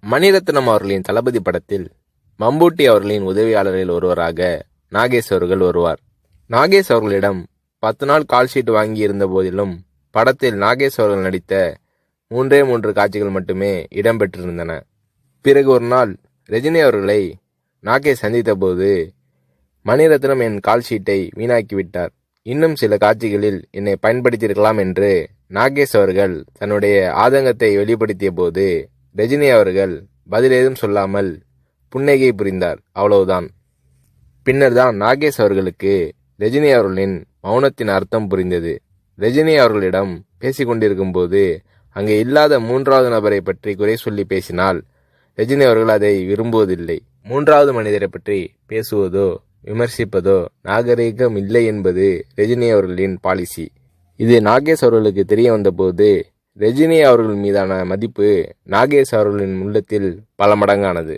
மணிரத்னம் அவர்களின் தளபதி படத்தில் மம்பூட்டி அவர்களின் உதவியாளரில் ஒருவராக நாகேஷ் அவர்கள் வருவார். நாகேஷ் அவர்களிடம் 10 நாள் கால்ஷீட் வாங்கி இருந்த போதிலும் படத்தில் நாகேஷ் அவர்கள் நடித்த 3 காட்சிகள் மட்டுமே இடம்பெற்றிருந்தன. பிறகு ஒரு நாள் ரஜினி அவர்களை நாகேஷ் சந்தித்த போது, மணிரத்னம் என் கால்ஷீட்டை வீணாக்கிவிட்டார், இன்னும் சில காட்சிகளில் என்னை பயன்படுத்தியிருக்கலாம் என்று நாகேஷ் அவர்கள் தன்னுடைய ஆதங்கத்தை வெளிப்படுத்திய போது, ரஜினி அவர்கள் பதிலேதும் சொல்லாமல் புன்னகை புரிந்தார். அவ்வளவுதான். பின்னர் தான் நாகேஷ் அவர்களுக்கு ரஜினி அவர்களின் மௌனத்தின் அர்த்தம் புரிந்தது. ரஜினி அவர்களிடம் பேசிக்கொண்டிருக்கும் போது அங்கே இல்லாத 3வது நபரை பற்றி குறை சொல்லி பேசினால் ரஜினி அவர்கள் அதை விரும்புவதில்லை. 3வது மனிதரை பற்றி பேசுவதோ விமர்சிப்பதோ நாகரீகம் இல்லை என்பது ரஜினி அவர்களின் பாலிசி. இது நாகேஷ் அவர்களுக்கு தெரிய வந்தபோது ரஜினி அவர்கள் மீதான மதிப்பு நாகேஷ் அவர்களின் உள்ளத்தில் பல மடங்கானது.